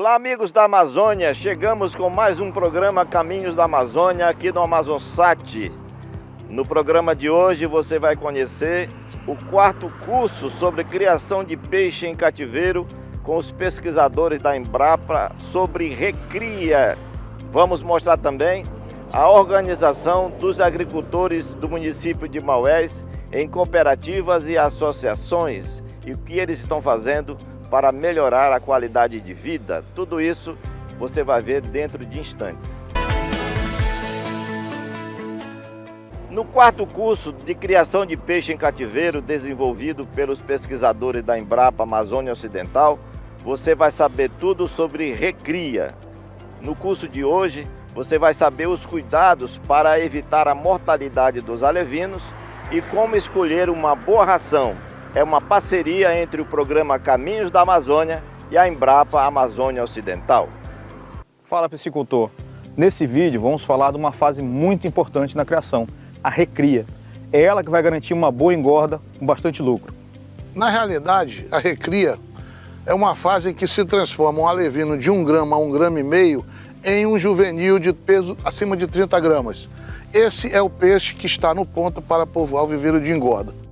Olá, amigos da Amazônia, chegamos com mais um programa Caminhos da Amazônia aqui no AmazonSat. No programa de hoje você vai conhecer o quarto curso sobre criação de peixe em cativeiro com os pesquisadores da Embrapa sobre recria. Vamos mostrar também a organização dos agricultores do município de Maués em cooperativas e associações e o que eles estão fazendo para melhorar a qualidade de vida. Tudo isso você vai ver dentro de instantes. No quarto curso de criação de peixe em cativeiro, desenvolvido pelos pesquisadores da Embrapa Amazônia Ocidental, você vai saber tudo sobre recria. No curso de hoje, você vai saber os cuidados para evitar a mortalidade dos alevinos e como escolher uma boa ração. É uma parceria entre o programa Caminhos da Amazônia e a Embrapa Amazônia Ocidental. Fala, piscicultor! Nesse vídeo vamos falar de uma fase muito importante na criação, a recria. É ela que vai garantir uma boa engorda com bastante lucro. Na realidade, a recria é uma fase em que se transforma um alevino de 1 grama a 1,5 gramas em um juvenil de peso acima de 30 gramas. Esse é o peixe que está no ponto para povoar o viveiro de engorda.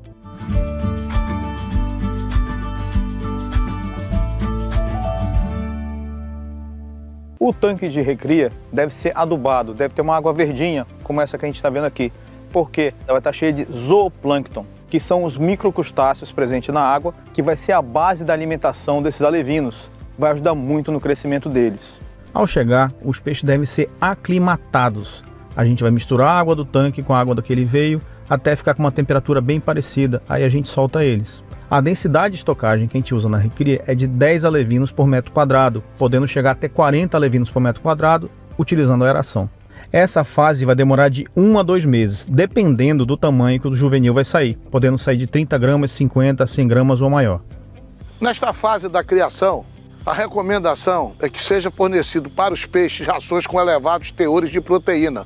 O tanque de recria deve ser adubado, deve ter uma água verdinha, como essa que a gente está vendo aqui, porque ela vai estar cheia de zooplâncton, que são os microcrustáceos presentes na água, que vai ser a base da alimentação desses alevinos, vai ajudar muito no crescimento deles. Ao chegar, os peixes devem ser aclimatados. A gente vai misturar a água do tanque com a água daquele veio, até ficar com uma temperatura bem parecida, aí a gente solta eles. A densidade de estocagem que a gente usa na recria é de 10 alevinos por metro quadrado, podendo chegar até 40 alevinos por metro quadrado, utilizando a aeração. Essa fase vai demorar de 1 a 2 meses, dependendo do tamanho que o juvenil vai sair, podendo sair de 30 gramas, 50, 100 gramas ou maior. Nesta fase da criação, a recomendação é que seja fornecido para os peixes rações com elevados teores de proteína,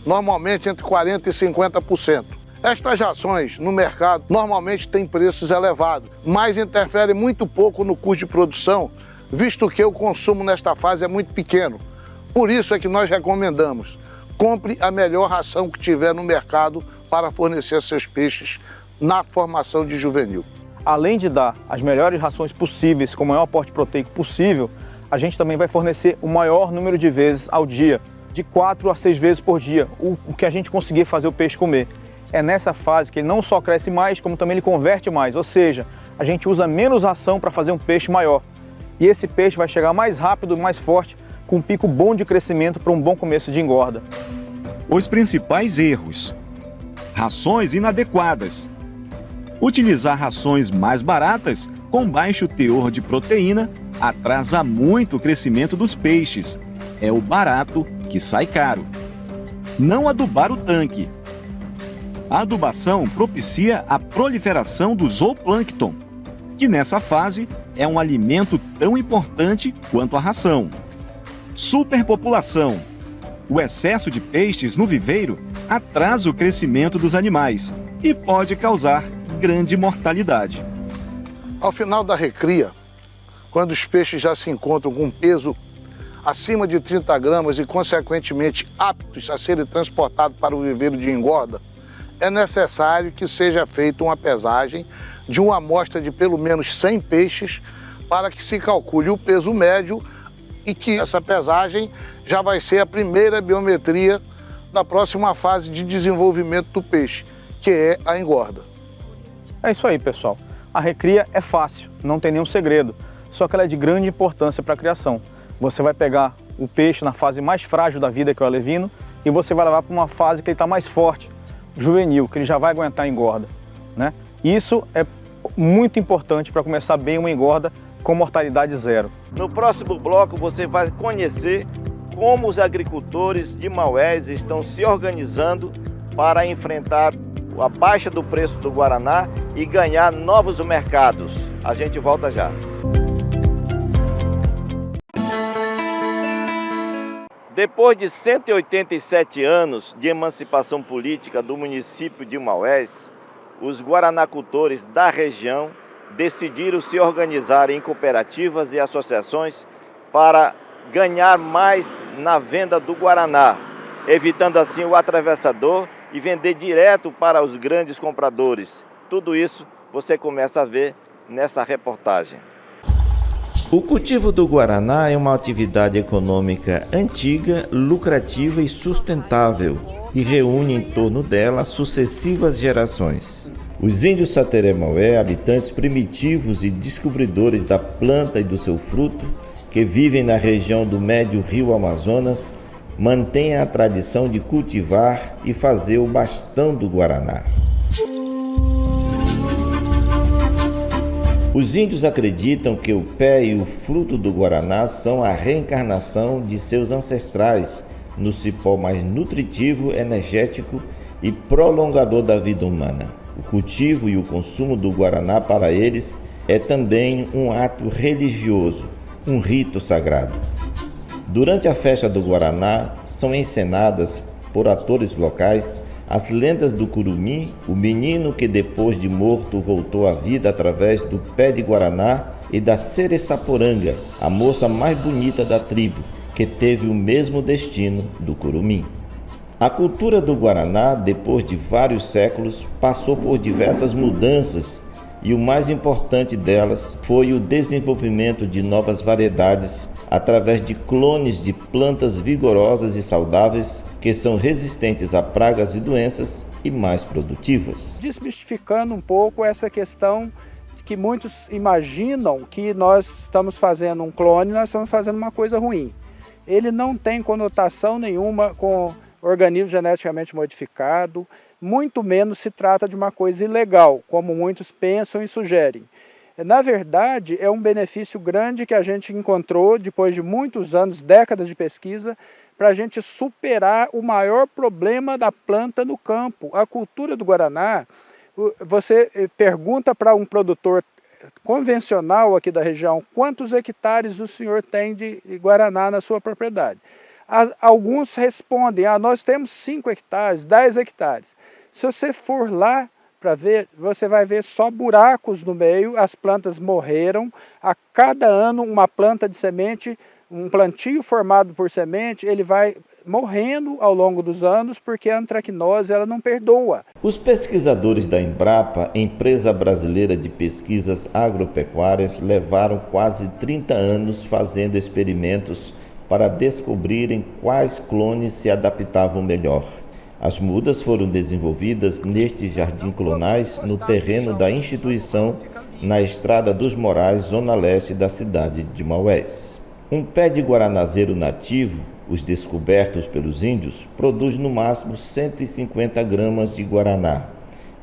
normalmente entre 40% e 50%. Estas rações no mercado normalmente têm preços elevados, mas interferem muito pouco no custo de produção, visto que o consumo nesta fase é muito pequeno. Por isso é que nós recomendamos: compre a melhor ração que tiver no mercado para fornecer a seus peixes na formação de juvenil. Além de dar as melhores rações possíveis, com o maior aporte proteico possível, a gente também vai fornecer o maior número de vezes ao dia, de 4 a 6 vezes por dia, o que a gente conseguir fazer o peixe comer. É nessa fase que ele não só cresce mais, como também ele converte mais, ou seja, a gente usa menos ração para fazer um peixe maior. E esse peixe vai chegar mais rápido, mais forte, com um pico bom de crescimento para um bom começo de engorda. Os principais erros: rações inadequadas. Utilizar rações mais baratas com baixo teor de proteína atrasa muito o crescimento dos peixes. É o barato que sai caro. Não adubar o tanque. A adubação propicia a proliferação do zooplâncton, que nessa fase é um alimento tão importante quanto a ração. Superpopulação. O excesso de peixes no viveiro atrasa o crescimento dos animais e pode causar grande mortalidade. Ao final da recria, quando os peixes já se encontram com peso acima de 30 gramas e, consequentemente, aptos a serem transportados para o viveiro de engorda, é necessário que seja feita uma pesagem de uma amostra de pelo menos 100 peixes para que se calcule o peso médio e que essa pesagem já vai ser a primeira biometria da próxima fase de desenvolvimento do peixe, que é a engorda. É isso aí, pessoal. A recria é fácil, não tem nenhum segredo, só que ela é de grande importância para a criação. Você vai pegar o peixe na fase mais frágil da vida, que é o alevino, e você vai levar para uma fase que ele está mais forte, juvenil, que ele já vai aguentar a engorda, né? Isso é muito importante para começar bem uma engorda com mortalidade zero. No próximo bloco você vai conhecer como os agricultores de Maués estão se organizando para enfrentar a baixa do preço do Guaraná e ganhar novos mercados. A gente volta já. Depois de 187 anos de emancipação política do município de Maués, os guaranacultores da região decidiram se organizar em cooperativas e associações para ganhar mais na venda do guaraná, evitando assim o atravessador e vender direto para os grandes compradores. Tudo isso você começa a ver nessa reportagem. O cultivo do guaraná é uma atividade econômica antiga, lucrativa e sustentável, e reúne em torno dela sucessivas gerações. Os índios Sateré-Maué, habitantes primitivos e descobridores da planta e do seu fruto, que vivem na região do médio rio Amazonas, mantêm a tradição de cultivar e fazer o bastão do guaraná. Os índios acreditam que o pé e o fruto do guaraná são a reencarnação de seus ancestrais no cipó mais nutritivo, energético e prolongador da vida humana. O cultivo e o consumo do guaraná para eles é também um ato religioso, um rito sagrado. Durante a festa do guaraná são encenadas por atores locais as lendas do curumim, o menino que depois de morto voltou à vida através do pé de guaraná, e da Seressaporanga, a moça mais bonita da tribo, que teve o mesmo destino do curumim. A cultura do guaraná, depois de vários séculos, passou por diversas mudanças, e o mais importante delas foi o desenvolvimento de novas variedades através de clones de plantas vigorosas e saudáveis que são resistentes a pragas e doenças e mais produtivas. Desmistificando um pouco essa questão que muitos imaginam que nós estamos fazendo um clone, nós estamos fazendo uma coisa ruim. Ele não tem conotação nenhuma com organismo geneticamente modificado, muito menos se trata de uma coisa ilegal, como muitos pensam e sugerem. Na verdade, é um benefício grande que a gente encontrou depois de muitos anos, décadas de pesquisa, para a gente superar o maior problema da planta no campo. A cultura do guaraná, você pergunta para um produtor convencional aqui da região, quantos hectares o senhor tem de guaraná na sua propriedade? Alguns respondem, nós temos 5 hectares, 10 hectares. Se você for lá para ver, você vai ver só buracos no meio, as plantas morreram. A cada ano uma planta de semente, um plantio formado por semente, ele vai morrendo ao longo dos anos porque a antracnose ela não perdoa. Os pesquisadores da Embrapa, empresa brasileira de pesquisas agropecuárias, levaram quase 30 anos fazendo experimentos para descobrirem quais clones se adaptavam melhor. As mudas foram desenvolvidas nestes jardins clonais no terreno da instituição, na Estrada dos Morais, zona leste da cidade de Maués. Um pé de guaranazeiro nativo, os descobertos pelos índios, produz no máximo 150 gramas de guaraná.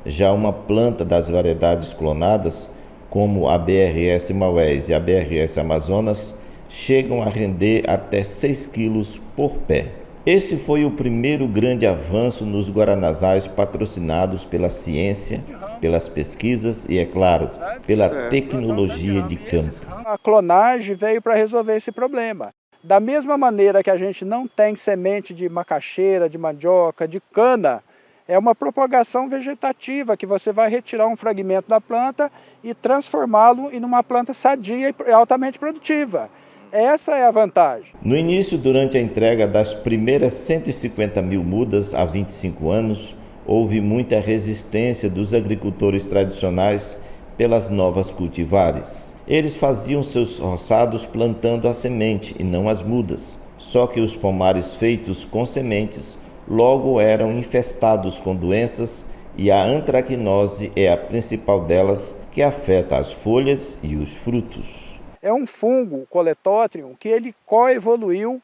Já uma planta das variedades clonadas, como a BRS Maués e a BRS Amazonas, chegam a render até 6 quilos por pé. Esse foi o primeiro grande avanço nos guaranazais patrocinados pela ciência, pelas pesquisas e, é claro, pela tecnologia de campo. A clonagem veio para resolver esse problema. Da mesma maneira que a gente não tem semente de macaxeira, de mandioca, de cana, é uma propagação vegetativa que você vai retirar um fragmento da planta e transformá-lo em uma planta sadia e altamente produtiva. Essa é a vantagem. No início, durante a entrega das primeiras 150 mil mudas há 25 anos, houve muita resistência dos agricultores tradicionais pelas novas cultivares. Eles faziam seus roçados plantando a semente e não as mudas. Só que os pomares feitos com sementes logo eram infestados com doenças e a antracnose é a principal delas, que afeta as folhas e os frutos. É um fungo, Coletótrium, que ele coevoluiu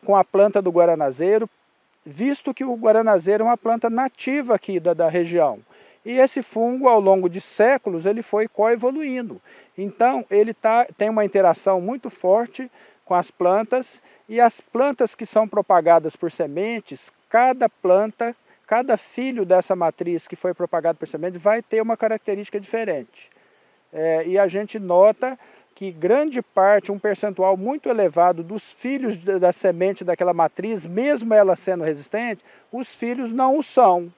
com a planta do guaranazeiro, visto que o guaranazeiro é uma planta nativa aqui da região. E esse fungo, ao longo de séculos, ele foi coevoluindo. Então, ele tem uma interação muito forte com as plantas, e as plantas que são propagadas por sementes, cada planta, cada filho dessa matriz que foi propagado por semente vai ter uma característica diferente. E a gente nota que grande parte, um percentual muito elevado dos filhos da semente daquela matriz, mesmo ela sendo resistente, os filhos não o são,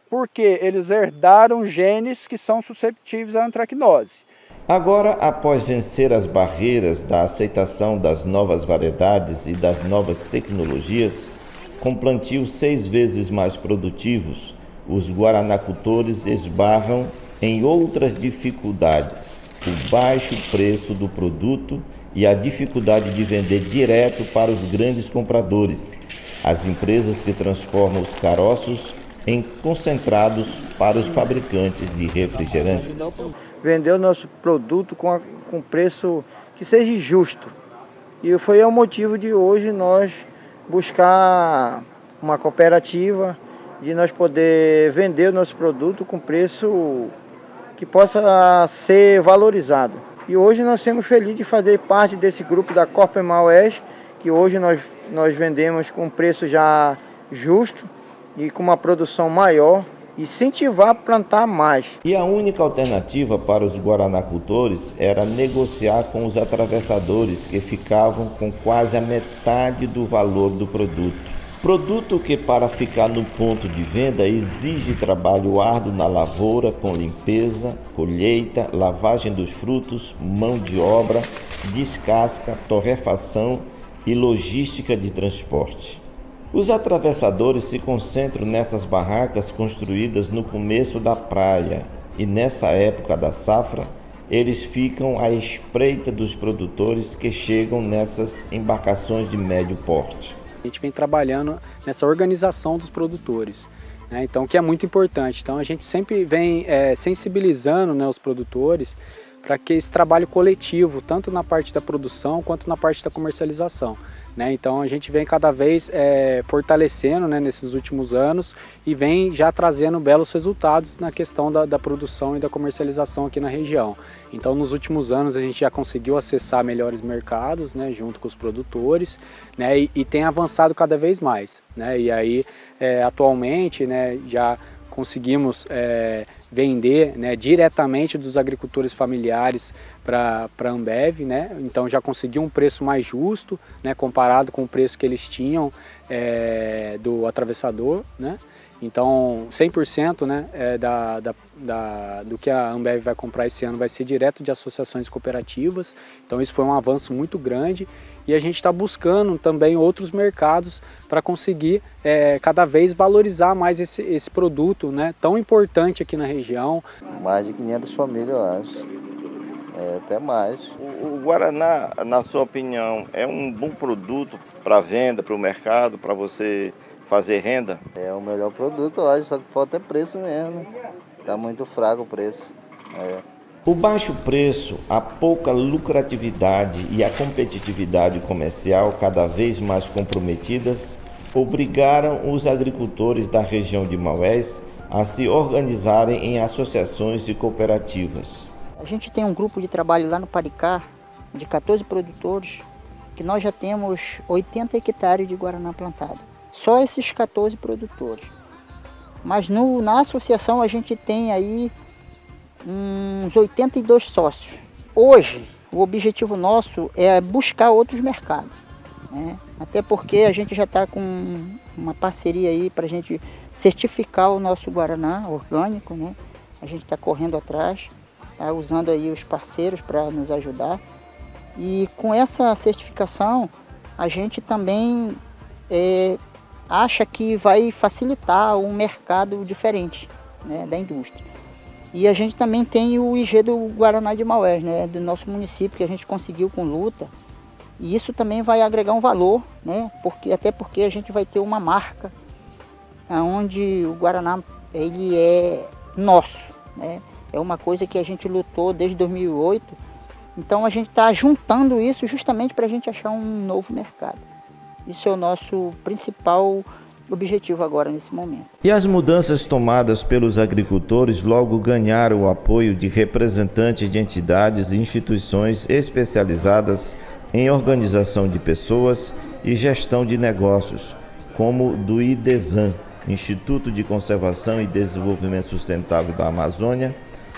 porque eles herdaram genes que são susceptíveis à antracnose. Agora, após vencer as barreiras da aceitação das novas variedades e das novas tecnologias, com plantios 6 vezes mais produtivos, os guaranacultores esbarram em outras dificuldades: o baixo preço do produto e a dificuldade de vender direto para os grandes compradores, as empresas que transformam os caroços em concentrados para os fabricantes de refrigerantes. Vender o nosso produto com preço que seja justo. E foi o motivo de hoje nós buscar uma cooperativa, de nós poder vender o nosso produto com preço que possa ser valorizado. E hoje nós somos felizes de fazer parte desse grupo da Corpemar Oeste, que hoje nós vendemos com preço já justo e com uma produção maior, incentivar a plantar mais. E a única alternativa para os guaranacultores era negociar com os atravessadores, que ficavam com quase a metade do valor do produto. Produto que, para ficar no ponto de venda, exige trabalho árduo na lavoura, com limpeza, colheita, lavagem dos frutos, mão de obra, descasca, torrefação e logística de transporte. Os atravessadores se concentram nessas barracas construídas no começo da praia e nessa época da safra, eles ficam à espreita dos produtores que chegam nessas embarcações de médio porte. A gente vem trabalhando nessa organização dos produtores, né? Então, que é muito importante. Então, a gente sempre vem sensibilizando, né, os produtores para que esse trabalho coletivo, tanto na parte da produção quanto na parte da comercialização, né? Então a gente vem cada vez fortalecendo, né, nesses últimos anos e vem já trazendo belos resultados na questão da produção e da comercialização aqui na região. Então nos últimos anos a gente já conseguiu acessar melhores mercados, né, junto com os produtores, né, e tem avançado cada vez mais, né? E aí atualmente, né, já conseguimos vender, né, diretamente dos agricultores familiares para a Ambev, né? Então já conseguiu um preço mais justo, né, comparado com o preço que eles tinham do atravessador, né? Então 100%, né, do que a Ambev vai comprar esse ano vai ser direto de associações cooperativas. Então isso foi um avanço muito grande e a gente está buscando também outros mercados para conseguir cada vez valorizar mais esse produto, né, tão importante aqui na região. Mais de 500 famílias, eu acho, até mais. O Guaraná, na sua opinião, é um bom produto para venda, para o mercado, para você fazer renda? É o melhor produto, eu acho, só que falta é preço mesmo. Está muito fraco o preço. O baixo preço, a pouca lucratividade e a competitividade comercial cada vez mais comprometidas obrigaram os agricultores da região de Maués a se organizarem em associações e cooperativas. A gente tem um grupo de trabalho lá no Paricá, de 14 produtores, que nós já temos 80 hectares de guaraná plantado. Só esses 14 produtores. Mas na associação a gente tem aí uns 82 sócios. Hoje, o objetivo nosso é buscar outros mercados, né? Até porque a gente já está com uma parceria aí para a gente certificar o nosso guaraná orgânico, né? A gente está correndo atrás, tá usando aí os parceiros para nos ajudar. E com essa certificação, a gente também acha que vai facilitar um mercado diferente, né, da indústria. E a gente também tem o IG do Guaraná de Maués, né, do nosso município, que a gente conseguiu com luta. E isso também vai agregar um valor, né, até porque a gente vai ter uma marca onde o Guaraná ele é nosso, né? É uma coisa que a gente lutou desde 2008. Então a gente está juntando isso justamente para a gente achar um novo mercado. Isso é o nosso principal objetivo agora nesse momento. E as mudanças tomadas pelos agricultores logo ganharam o apoio de representantes de entidades e instituições especializadas em organização de pessoas e gestão de negócios, como do IDESAN, Instituto de Conservação e Desenvolvimento Sustentável da Amazônia,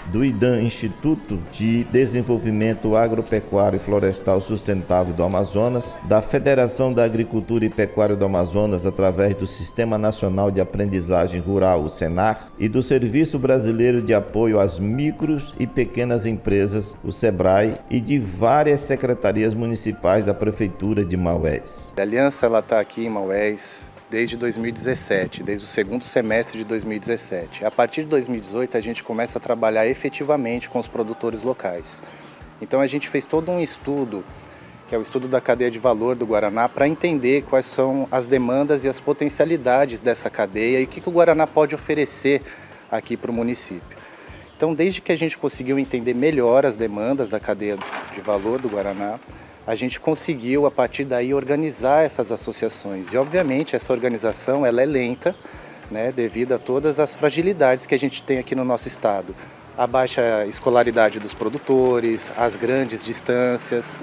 do IDAM, Instituto de Desenvolvimento Agropecuário e Florestal Sustentável do Amazonas, da Federação da Agricultura e Pecuária do Amazonas através do Sistema Nacional de Aprendizagem Rural, o SENAR, e do Serviço Brasileiro de Apoio às Micros e Pequenas Empresas, o SEBRAE, e de várias secretarias municipais da Prefeitura de Maués. A aliança está aqui em Maués desde 2017, desde o segundo semestre de 2017. A partir de 2018 a gente começa a trabalhar efetivamente com os produtores locais. Então a gente fez todo um estudo, que é o estudo da cadeia de valor do Guaraná, para entender quais são as demandas e as potencialidades dessa cadeia e o que o Guaraná pode oferecer aqui para o município. Então, desde que a gente conseguiu entender melhor as demandas da cadeia de valor do Guaraná, a gente conseguiu, a partir daí, organizar essas associações. E, obviamente, essa organização ela é lenta, né, devido a todas as fragilidades que a gente tem aqui no nosso estado. A baixa escolaridade dos produtores, as grandes distâncias,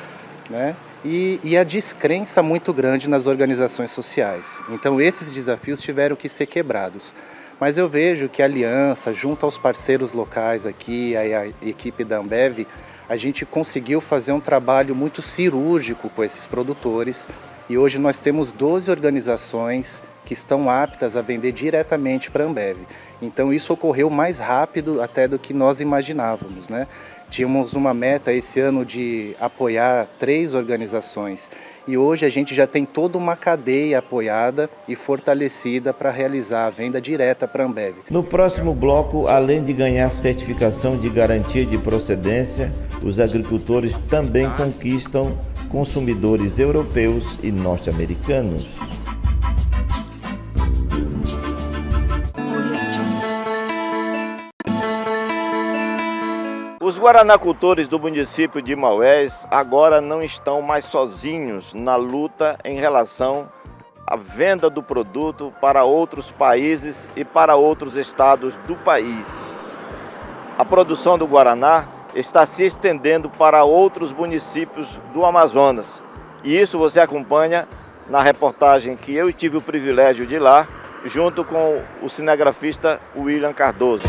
né, e a descrença muito grande nas organizações sociais. Então, esses desafios tiveram que ser quebrados. Mas eu vejo que a aliança, junto aos parceiros locais aqui, a equipe da Ambev, a gente conseguiu fazer um trabalho muito cirúrgico com esses produtores e hoje nós temos 12 organizações que estão aptas a vender diretamente para a Ambev. Então isso ocorreu mais rápido até do que nós imaginávamos, né? Tínhamos uma meta esse ano de apoiar 3 organizações e hoje a gente já tem toda uma cadeia apoiada e fortalecida para realizar a venda direta para a Ambev. No próximo bloco, além de ganhar certificação de garantia de procedência, os agricultores também conquistam consumidores europeus e norte-americanos. Os guaranacultores do município de Maués agora não estão mais sozinhos na luta em relação à venda do produto para outros países e para outros estados do país. A produção do Guaraná está se estendendo para outros municípios do Amazonas. E isso você acompanha na reportagem que eu tive o privilégio de ir lá, junto com o cinegrafista William Cardoso.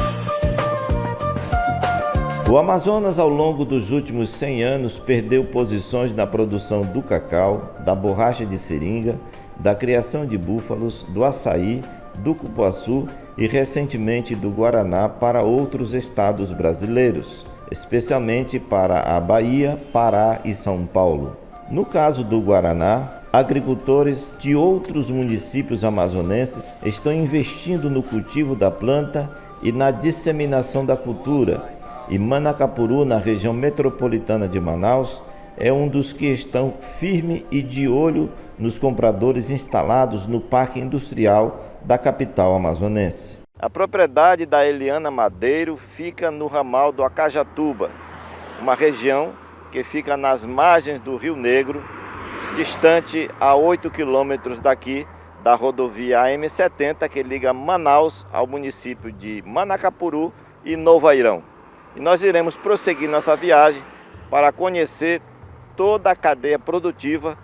O Amazonas, ao longo dos últimos 100 anos, perdeu posições na produção do cacau, da borracha de seringa, da criação de búfalos, do açaí, do cupuaçu e, recentemente, do guaraná para outros estados brasileiros, especialmente para a Bahia, Pará e São Paulo. No caso do guaraná, agricultores de outros municípios amazonenses estão investindo no cultivo da planta e na disseminação da cultura, e Manacapuru, na região metropolitana de Manaus, é um dos que estão firme e de olho nos compradores instalados no Parque Industrial da capital amazonense. A propriedade da Eliana Madeiro fica no ramal do Acajatuba, uma região que fica nas margens do Rio Negro, distante a 8 quilômetros daqui da rodovia AM70, que liga Manaus ao município de Manacapuru e Novo Airão. E nós iremos prosseguir nossa viagem para conhecer toda a cadeia produtiva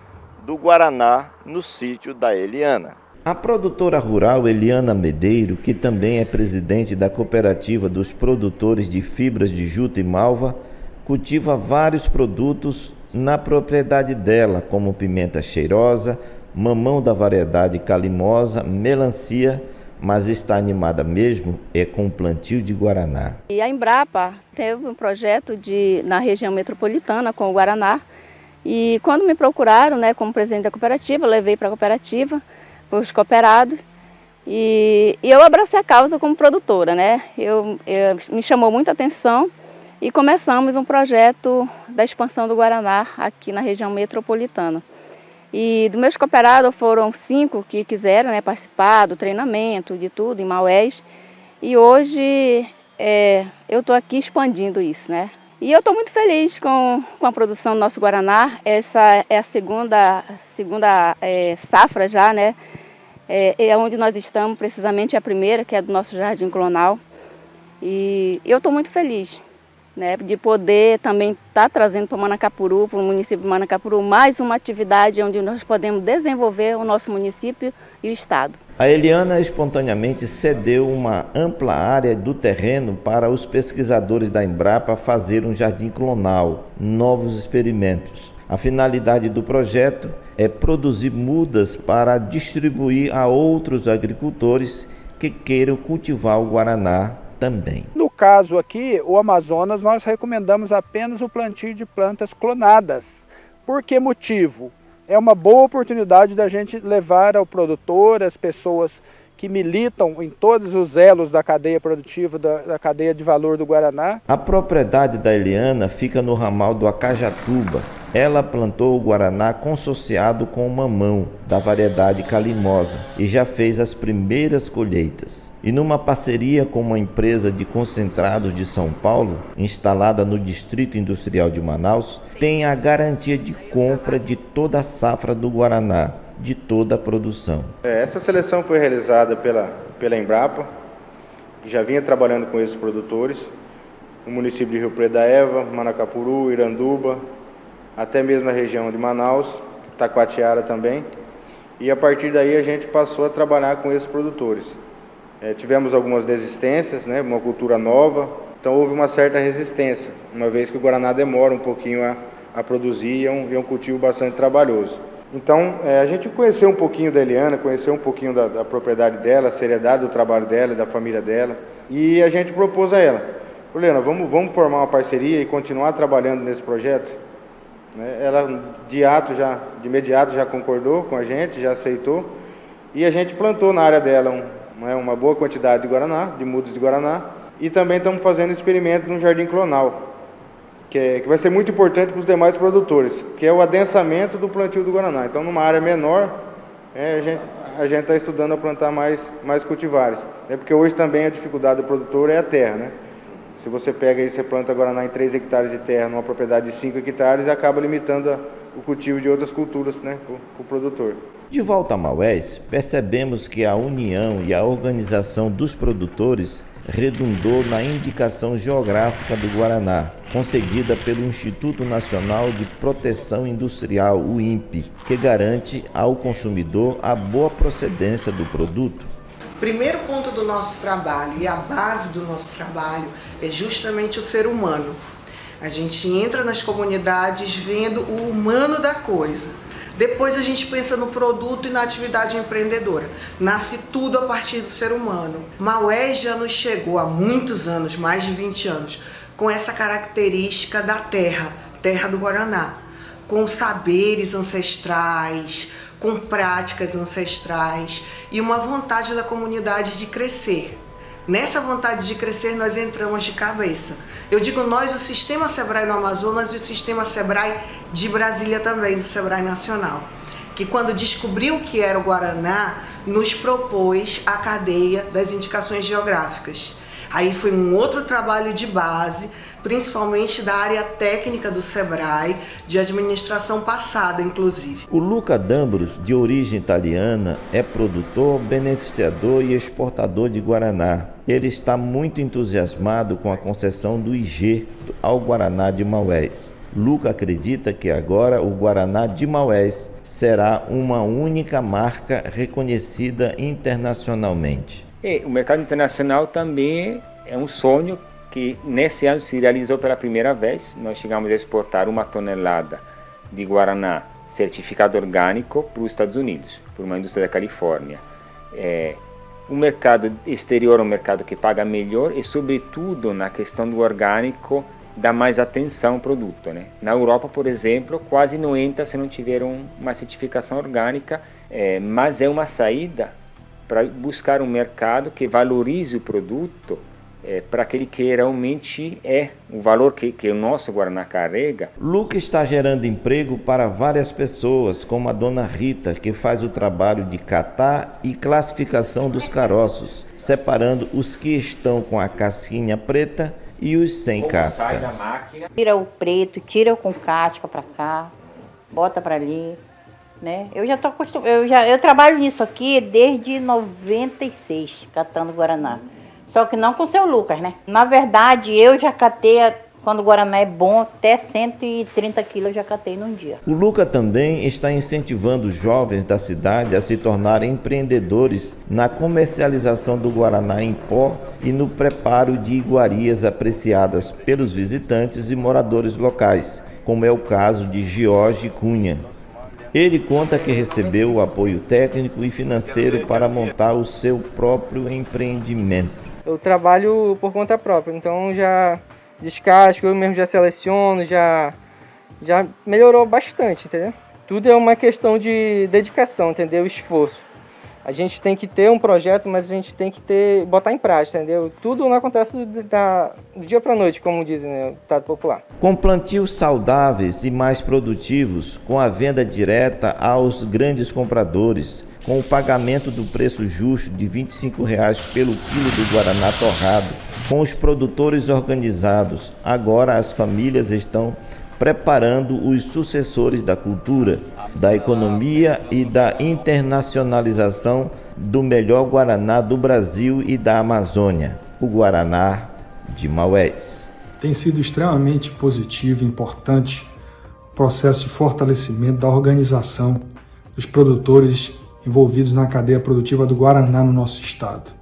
do Guaraná no sítio da Eliana. A produtora rural Eliana Madeiro, que também é presidente da Cooperativa dos Produtores de Fibras de Juta e Malva, cultiva vários produtos na propriedade dela, como pimenta cheirosa, mamão da variedade calimosa, melancia, mas está animada mesmo com o plantio de guaraná. E a Embrapa teve um projeto na região metropolitana com o guaraná e quando me procuraram, né, como presidente da cooperativa, eu levei para a cooperativa, para os cooperados e eu abracei a causa como produtora, né? Me chamou muita atenção e começamos um projeto da expansão do guaraná aqui na região metropolitana. E dos meus cooperados foram 5 que quiseram, né, participar do treinamento, de tudo, em Maués. E hoje eu estou aqui expandindo isso, né? E eu estou muito feliz com a produção do nosso guaraná. Essa é a segunda safra já, né? É onde nós estamos, precisamente a primeira, que é do nosso Jardim Clonal. E eu estou muito feliz né, de poder também estar trazendo para Manacapuru, para o município de Manacapuru, mais uma atividade onde nós podemos desenvolver o nosso município e o estado. A Eliana espontaneamente cedeu uma ampla área do terreno para os pesquisadores da Embrapa fazer um jardim clonal, novos experimentos. A finalidade do projeto é produzir mudas para distribuir a outros agricultores que queiram cultivar o guaraná também. No caso aqui, o Amazonas, nós recomendamos apenas o plantio de plantas clonadas. Por que motivo? É uma boa oportunidade da gente levar ao produtor, as pessoas que militam em todos os elos da cadeia produtiva, da cadeia de valor do guaraná. A propriedade da Eliana fica no ramal do Acajatuba. Ela plantou o guaraná consorciado com o mamão, da variedade calimosa, e já fez as primeiras colheitas. E numa parceria com uma empresa de concentrados de São Paulo, instalada no Distrito Industrial de Manaus, tem a garantia de compra de toda a safra do guaraná, de toda a produção. Essa seleção foi realizada pela Embrapa, que já vinha trabalhando com esses produtores, no município de Rio Preto da Eva, Manacapuru, Iranduba, até mesmo na região de Manaus, Taquatiara também. E a partir daí a gente passou a trabalhar com esses produtores. Tivemos algumas desistências, né, uma cultura nova, então houve uma certa resistência, uma vez que o guaraná demora um pouquinho a produzir e é um cultivo bastante trabalhoso. Então, a gente conheceu um pouquinho da Eliana, conheceu um pouquinho da propriedade dela, a seriedade do trabalho dela, da família dela, e a gente propôs a ela, Eliana, vamos formar uma parceria e continuar trabalhando nesse projeto? Ela, de imediato, já concordou com a gente, já aceitou, e a gente plantou na área dela uma boa quantidade de guaraná, de mudas de guaraná, e também estamos fazendo experimento num jardim clonal, que vai ser muito importante para os demais produtores, que é o adensamento do plantio do guaraná. Então, numa área menor, a gente está estudando a plantar mais cultivares, porque hoje também a dificuldade do produtor é a terra, né? Se você pega e você planta guaraná em 3 hectares de terra numa propriedade de 5 hectares, acaba limitando o cultivo de outras culturas, né, para o produtor. De volta a Maués, percebemos que a união e a organização dos produtores redundou na indicação geográfica do guaraná, concedida pelo Instituto Nacional de Proteção Industrial, o INPE, que garante ao consumidor a boa procedência do produto. O primeiro ponto do nosso trabalho e a base do nosso trabalho é justamente o ser humano. A gente entra nas comunidades vendo o humano da coisa. Depois a gente pensa no produto e na atividade empreendedora. Nasce tudo a partir do ser humano. Maués já nos chegou há muitos anos, mais de 20 anos, com essa característica da terra do Guaraná, com saberes ancestrais, com práticas ancestrais e uma vontade da comunidade de crescer. Nessa vontade de crescer, nós entramos de cabeça. Eu digo nós, o Sistema Sebrae no Amazonas e o Sistema Sebrae de Brasília também, do Sebrae Nacional, que quando descobriu o que era o Guaraná, nos propôs a cadeia das indicações geográficas. Aí foi um outro trabalho de base, principalmente da área técnica do Sebrae, de administração passada, inclusive. O Luca D'Ambros, de origem italiana, é produtor, beneficiador e exportador de guaraná. Ele está muito entusiasmado com a concessão do IG ao Guaraná de Maués. Luca acredita que agora o Guaraná de Maués será uma única marca reconhecida internacionalmente. O mercado internacional também é um sonho que nesse ano se realizou pela primeira vez. Nós chegamos a exportar 1 tonelada de guaraná certificado orgânico para os Estados Unidos, por uma indústria da Califórnia. O mercado exterior é um mercado que paga melhor e, sobretudo, na questão do orgânico, dá mais atenção ao produto, né? Na Europa, por exemplo, quase não entra se não tiver uma certificação orgânica, mas é uma saída para buscar um mercado que valorize o produto, para aquele que realmente é o valor que o nosso Guaraná carrega. Luca está gerando emprego para várias pessoas, como a dona Rita, que faz o trabalho de catar e classificação dos caroços, separando os que estão com a casquinha preta e os sem casca. Sai da máquina. Tira o preto, tira o com casca para cá, bota para ali, né? Eu já tô acostumado, eu trabalho nisso aqui desde 96, catando Guaraná. Só que não com o seu Lucas, né? Na verdade, eu já catei Quando o guaraná é bom, até 130 quilos eu já catei num dia. O Luca também está incentivando os jovens da cidade a se tornarem empreendedores na comercialização do guaraná em pó e no preparo de iguarias apreciadas pelos visitantes e moradores locais, como é o caso de Jorge Cunha. Ele conta que recebeu o apoio técnico e financeiro para montar o seu próprio empreendimento. Eu trabalho por conta própria, então já descasco, eu mesmo já seleciono, já melhorou bastante, entendeu? Tudo é uma questão de dedicação, entendeu? Esforço. A gente tem que ter um projeto, mas a gente tem que botar em prática, entendeu? Tudo não acontece do dia para a noite, como dizem, né, o ditado popular. Com plantios saudáveis e mais produtivos, com a venda direta aos grandes compradores, com o pagamento do preço justo de R$ 25,00 pelo quilo do guaraná torrado, com os produtores organizados, agora as famílias estão preparando os sucessores da cultura, da economia e da internacionalização do melhor guaraná do Brasil e da Amazônia, o Guaraná de Maués. Tem sido extremamente positivo e importante o processo de fortalecimento da organização dos produtores envolvidos na cadeia produtiva do guaraná no nosso estado,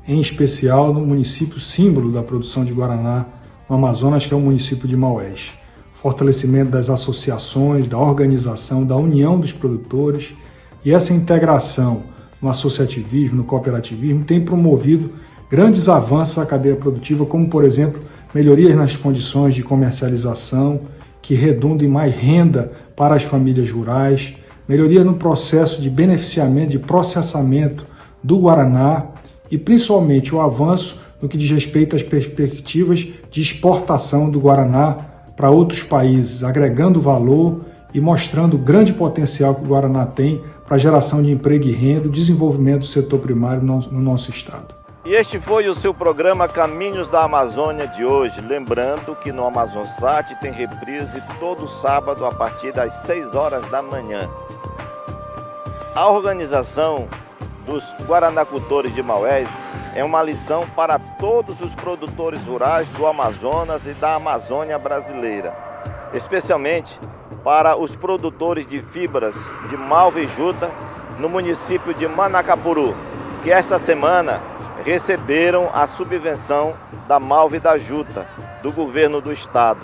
em especial no município símbolo da produção de guaraná no Amazonas, que é o município de Maués. Fortalecimento das associações, da organização, da união dos produtores, e essa integração no associativismo, no cooperativismo, tem promovido grandes avanços à cadeia produtiva, como, por exemplo, melhorias nas condições de comercialização, que redundam em mais renda para as famílias rurais, melhoria no processo de beneficiamento, de processamento do guaraná e, principalmente, o avanço no que diz respeito às perspectivas de exportação do guaraná para outros países, agregando valor e mostrando o grande potencial que o guaraná tem para a geração de emprego e renda, o desenvolvimento do setor primário no nosso estado. E este foi o seu programa Caminhos da Amazônia de hoje. Lembrando que no Amazonsat tem reprise todo sábado a partir das 6 horas da manhã. A organização dos guaranacultores de Maués é uma lição para todos os produtores rurais do Amazonas e da Amazônia brasileira, especialmente para os produtores de fibras de malva e juta no município de Manacapuru, que esta semana receberam a subvenção da malva e da juta do governo do estado.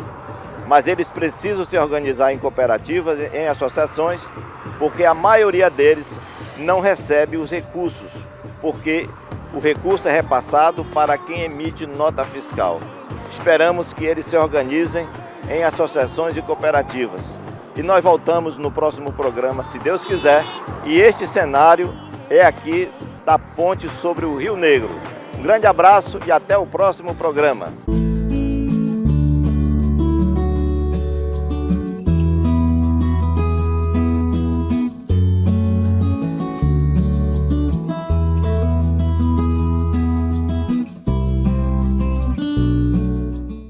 Mas eles precisam se organizar em cooperativas, em associações, porque a maioria deles não recebe os recursos, porque o recurso é repassado para quem emite nota fiscal. Esperamos que eles se organizem em associações e cooperativas. E nós voltamos no próximo programa, se Deus quiser. E este cenário é aqui da ponte sobre o Rio Negro. Um grande abraço e até o próximo programa.